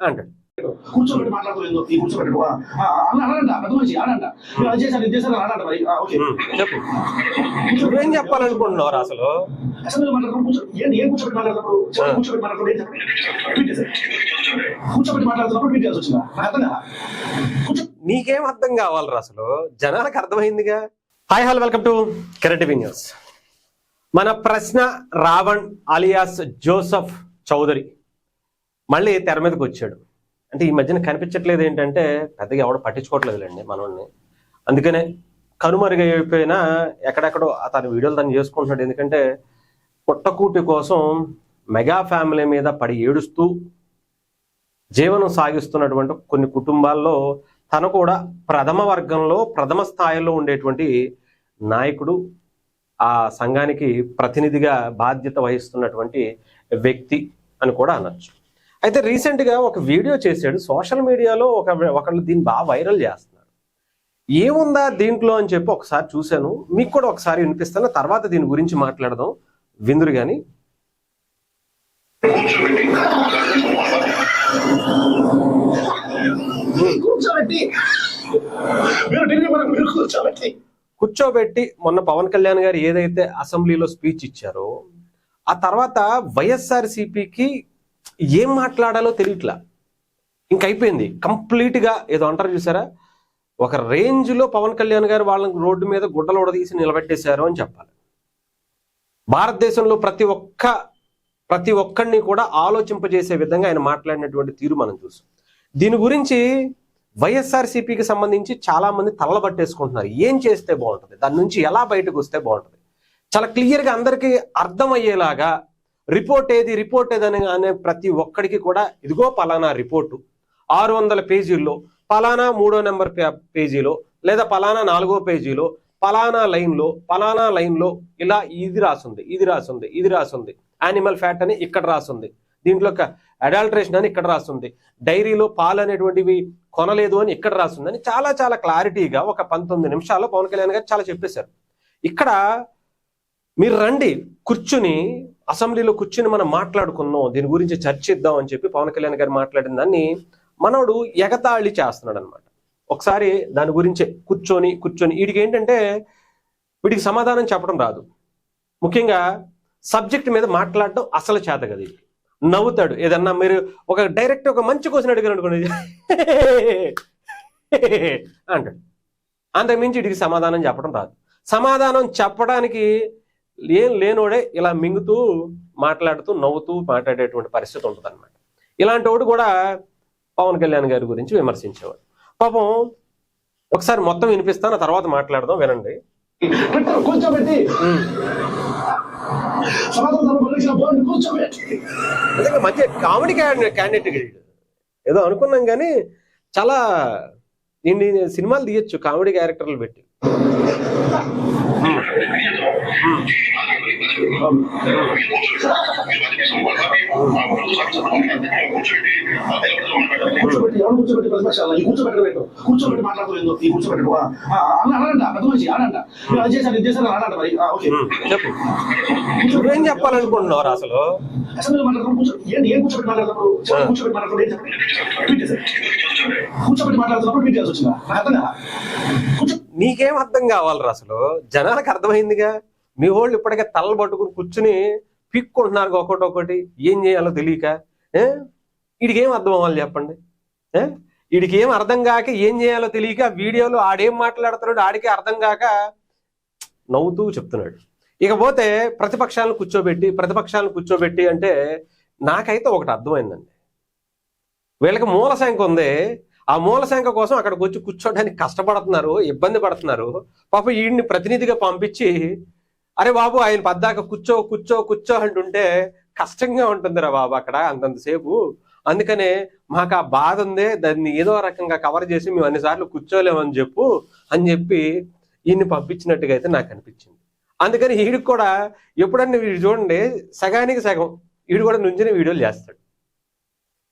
అంటాడు. కూర్చోబెట్టి మాట్లాడుతూ కూర్చోబెట్టు అనంట పెద్ద మనిషి అనంట అది చేశాను ఇది చేశాను అనంట మరి ఓకే చెప్పు, నువ్వేం చెప్పాలనుకుంటున్నావు అసలు? అసెంబ్లీలో మాట్లాడుతున్నప్పుడు ఏం కూర్చోబెట్టి మాట్లాడుతున్నప్పుడు కూర్చోబెట్టి మాట్లాడుతున్నప్పుడు ఏం చెప్పండి కూర్చోబెట్టి మాట్లాడుతున్నప్పుడు ట్వీట్ చేయాల్సి వచ్చిందా? నాకు అర్థం కదా. నీకేం అర్థం కావాలరా అసలు? జనాలకు అర్థమైందిగా. హాయ్ హలో, వెల్కమ్ టు కెరటివి న్యూస్. మన ప్రశ్న రావణ్ అలియాస్ జోసఫ్ చౌదరి మళ్ళీ తెర మీదకి వచ్చాడు. అంటే ఈ మధ్యన కనిపించట్లేదు ఏంటంటే పెద్దగా ఎవడో పట్టించుకోవట్లేదులేండి మనోడిని. అందుకనే కనుమరుగైపోయినా ఎక్కడెక్కడో తన వీడియోలు తను చేసుకుంటున్నాడు. ఎందుకంటే పుట్టకూటి కోసం మెగా ఫ్యామిలీ మీద పడి ఏడుస్తూ జీవనం సాగిస్తున్నటువంటి కొన్ని కుటుంబాల్లో తను కూడా ప్రథమ వర్గంలో ప్రథమ స్థాయిలో ఉండేటువంటి నాయకుడు, ఆ సంఘానికి ప్రతినిధిగా బాధ్యత వహిస్తున్నటువంటి వ్యక్తి అని కూడా అనొచ్చు. అయితే రీసెంట్గా ఒక వీడియో చేశాడు సోషల్ మీడియాలో. ఒకళ్ళు దీన్ని బాగా వైరల్ చేస్తున్నారు. ఏముందా దీంట్లో అని చెప్పి ఒకసారి చూశాను, మీకు కూడా ఒకసారి వినిపిస్తాను, తర్వాత దీని గురించి మాట్లాడదాం. విందురు కానీ. కూర్చోబెట్టి మొన్న పవన్ కళ్యాణ్ గారు ఏదైతే అసెంబ్లీలో స్పీచ్ ఇచ్చారో ఆ తర్వాత వైఎస్ఆర్సీపీకి ఏం మాట్లాడాలో తెలియట్లా. ఇంకైపోయింది కంప్లీట్గా. ఏదో అంటారు చూసారా, ఒక రేంజ్లో పవన్ కళ్యాణ్ గారు వాళ్ళని రోడ్డు మీద గుడ్డలు ఉడదీసి నిలబెట్టేశారు అని చెప్పాలి. భారతదేశంలో ప్రతి ఒక్కడిని కూడా ఆలోచింపజేసే విధంగా ఆయన మాట్లాడినటువంటి తీరు మనం చూసాం. దీని గురించి వైఎస్ఆర్సీపీకి సంబంధించి చాలా మంది తలబట్టేసుకుంటున్నారు. ఏం చేస్తే బాగుంటుంది, దాని నుంచి ఎలా బయటకు వస్తే బాగుంటుంది, చాలా క్లియర్గా అందరికీ అర్థమయ్యేలాగా రిపోర్ట్ ఏది అనే ప్రతి ఒక్కడికి కూడా ఇదిగో పలానా రిపోర్టు 600 పేజీల్లో పలానా 3వ నెంబర్ పేజీలో లేదా పలానా 4వ పేజీలో పలానా లైన్లో ఇలా ఇది రాసుంది. యానిమల్ ఫ్యాట్ అని ఇక్కడ రాసుంది, దీంట్లో అడల్టరేషన్ అని ఇక్కడ రాస్తుంది, డైరీలో పాలు అనేటువంటివి కొనలేదు అని ఇక్కడ రాస్తుంది అని చాలా చాలా క్లారిటీగా ఒక 19 నిమిషాల్లో పవన్ కళ్యాణ్ గారు చాలా చెప్పేశారు. ఇక్కడ మీరు రండి, అసెంబ్లీలో కూర్చుని మనం మాట్లాడుకున్నాం, దీని గురించి చర్చిద్దాం అని చెప్పి పవన్ కళ్యాణ్ గారు మాట్లాడిన దాన్ని మనోడు ఎగతాళి చేస్తున్నాడు అనమాట. ఒకసారి దాని గురించే కూర్చొని వీడికి ఏంటంటే వీడికి సమాధానం చెప్పడం రాదు. ముఖ్యంగా సబ్జెక్ట్ మీద మాట్లాడడం అసలు చేత కదా. ఇది నవ్వుతాడు. ఏదన్నా మీరు డైరెక్ట్ ఒక మంచి క్వశ్చన్ అడిగారు అనుకోండి అంటాడు. అంతకుమించి వీడికి సమాధానం చెప్పడం రాదు. సమాధానం చెప్పడానికి ఏం లేనోడే ఇలా మింగుతూ మాట్లాడుతూ నవ్వుతూ మాట్లాడేటువంటి పరిస్థితి ఉంటుంది అనమాట. ఇలాంటి వాడు కూడా పవన్ కళ్యాణ్ గారి గురించి విమర్శించేవాడు. పాపం ఒకసారి మొత్తం వినిపిస్తాను, తర్వాత మాట్లాడదాం, వినండి. మంచి కామెడీ క్యాండిడేట్ ఏదో అనుకున్నాం కానీ చాలా ఇన్ని సినిమాలు తీయచ్చు కామెడీ క్యారెక్టర్లు పెట్టి. కూర్చోబెట్టి మాట్లాడుతూ కూర్చోబెట్టు అనంట పెద్ద మనిషి అనంట అది చేశాను ఇది చేశాను అనంట మరి ఓకే చెప్పు, నువ్వేం చెప్పాలనుకుంటున్నావు అసలు? అసెంబ్లీలో మాట్లాడుతున్నప్పుడు ఏం కూర్చోబెట్టి మాట్లాడుతున్నప్పుడు కూర్చోబెట్టి మాట్లాడుతున్నప్పుడు ఏం చెప్పండి కూర్చోబెట్టి మాట్లాడుతున్నప్పుడు ట్వీట్ చేయాల్సి వచ్చిందా? నాకు అర్థం కదా. నీకేం అర్థం కావాలరా అసలు? జనాలకు అర్థమైందిగా. మీ వాళ్ళు ఇప్పటికే తలలు పట్టుకుని కూర్చుని పిక్కుంటున్నారు ఒకటి ఏం చేయాలో తెలియక. వీడికి ఏం అర్థం అవ్వాలి చెప్పండి? వీడికి ఏం అర్థం కాక ఏం చేయాలో తెలియక వీడియోలో ఆడేం మాట్లాడుతున్నాడు ఆడికి అర్థం కాక నవ్వుతూ చెప్తున్నాడు. ఇకపోతే ప్రతిపక్షాలను కూర్చోబెట్టి అంటే నాకైతే ఒకటి అర్థమైందండి. వీళ్ళకి మూల సంఖ్య ఉంది. ఆ మూల సంఖ్య కోసం అక్కడికి వచ్చి కూర్చోడానికి కష్టపడుతున్నారు, ఇబ్బంది పడుతున్నారు. పాప వీడిని ప్రతినిధిగా పంపించి అరే బాబు ఆయన పద్దాక కూర్చో అంటుంటే కష్టంగా ఉంటుందిరా బాబు అక్కడ అంతంతసేపు. అందుకనే మాకు ఆ బాధ ఉందే, దాన్ని ఏదో రకంగా కవర్ చేసి మేము అన్నిసార్లు కూర్చోలేమని చెప్పి ఈయన్ని పంపించినట్టుగా అయితే నాకు అనిపించింది. అందుకని వీడికి కూడా ఎప్పుడన్నా వీడు చూడండి సగానికి సగం వీడు కూడా నుంచిన వీడియోలు చేస్తాడు.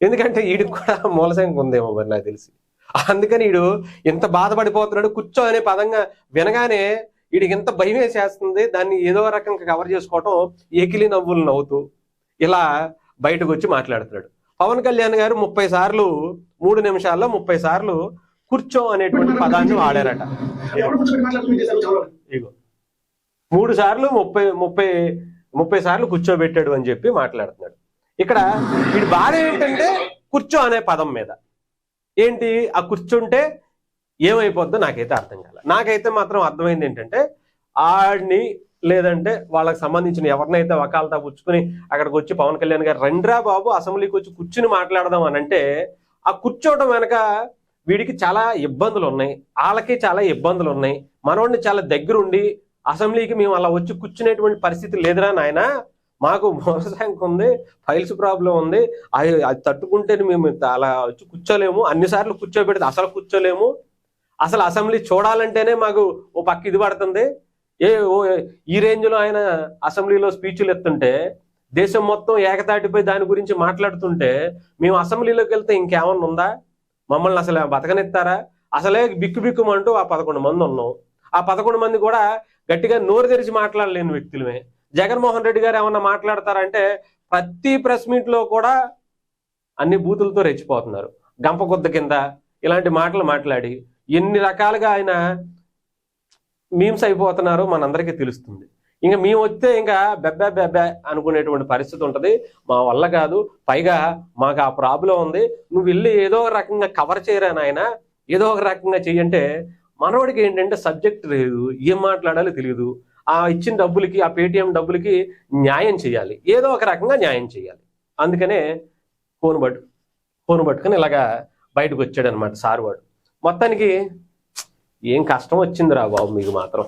ఎందుకంటే వీడికి కూడా మూలసంఖ్య ఉందేమో మరి నాకు తెలిసి. అందుకని వీడు ఎంత బాధపడిపోతున్నాడు. కూర్చో అనే పదంగా వినగానే వీడికి ఎంత భయం వేసేస్తుంది. దాన్ని ఏదో రకంగా కవర్ చేసుకోవటం ఎకిలి నవ్వులు నవ్వుతూ ఇలా బయటకు వచ్చి మాట్లాడుతున్నాడు. పవన్ కళ్యాణ్ గారు 30 సార్లు 3 నిమిషాల్లో 30 సార్లు కూర్చో అనేటువంటి పదాన్ని వాడారట. ఎవరు కూర్చోబెట్టి మాట్లాడుతూ చేశారు చదవాలి. ఇగో 3 సార్లు 30 సార్లు కూర్చోబెట్టాడు అని చెప్పి మాట్లాడుతున్నాడు. ఇక్కడ వీడి బాధ ఏంటంటే కూర్చో అనే పదం మీద. ఏంటి ఆ కూర్చుంటే ఏమైపోద్దో నాకైతే అర్థం కాల. నాకైతే మాత్రం అర్థమైంది ఏంటంటే ఆడిని లేదంటే వాళ్ళకి సంబంధించిన ఎవరినైతే వకాలతా పుచ్చుకుని అక్కడికి వచ్చి పవన్ కళ్యాణ్ గారు రండ్రా బాబు అసెంబ్లీకి వచ్చి కూర్చుని మాట్లాడదాం అని అంటే ఆ కూర్చోవడం వెనక వీడికి చాలా ఇబ్బందులు ఉన్నాయి, వాళ్ళకి చాలా ఇబ్బందులు ఉన్నాయి. మనోడిని చాలా దగ్గరుండి అసెంబ్లీకి మేము అలా వచ్చి కూర్చునేటువంటి పరిస్థితి లేదురా నాయన, మాకు మోనసాంక్ ఉంది, ఫైల్స్ ప్రాబ్లం ఉంది, అది తట్టుకుంటే మేము అలా వచ్చి కూర్చోలేము, అన్నిసార్లు కూర్చోబెడితే అసలు కూర్చోలేము, అసలు అసెంబ్లీ చూడాలంటేనే మాకు ఓ పక్క ఇది పడుతుంది. ఈ రేంజ్లో ఆయన అసెంబ్లీలో స్పీచ్లు ఎత్తుంటే దేశం మొత్తం ఏకతాటిపై దాని గురించి మాట్లాడుతుంటే మేము అసెంబ్లీలోకి వెళ్తే ఇంకేమన్నా ఉందా? మమ్మల్ని అసలు బతకనిస్తారా? అసలే బిక్కుమంటూ ఆ 11 మంది ఉన్నాం. ఆ 11 మంది కూడా గట్టిగా నోరు తెరిచి మాట్లాడలేని వ్యక్తులమే. జగన్మోహన్ రెడ్డి గారు ఏమన్నా మాట్లాడతారంటే ప్రతి ప్రెస్ మీట్ లో కూడా అన్ని బూతులతో రెచ్చిపోతున్నారు. గంపకొద్ద కింద ఇలాంటి మాటలు మాట్లాడి ఎన్ని రకాలుగా ఆయన మీమ్స్ అయిపోతున్నారో మనందరికీ తెలుస్తుంది. ఇంకా మేము వస్తే ఇంకా బెబ్బే అనుకునేటువంటి పరిస్థితి ఉంటుంది. మా వల్ల కాదు, పైగా మాకు ఆ ప్రాబ్లం ఉంది, నువ్వు వెళ్ళి ఏదో ఒక రకంగా కవర్ చేయరా నాయన, ఏదో ఒక రకంగా చెయ్యంటే మనోడికి ఏంటంటే సబ్జెక్ట్ లేదు, ఏం మాట్లాడాలో తెలియదు. ఆ ఇచ్చిన డబ్బులకి, ఆ పేటిఎం డబ్బులకి న్యాయం చేయాలి, ఏదో ఒక రకంగా న్యాయం చేయాలి. అందుకనే ఫోన్ పట్టుకుని ఇలాగా బయటకు వచ్చాడు అనమాట సార్ వాడు. మొత్తానికి ఏం కష్టం వచ్చిందిరా బాబు మీకు మాత్రం.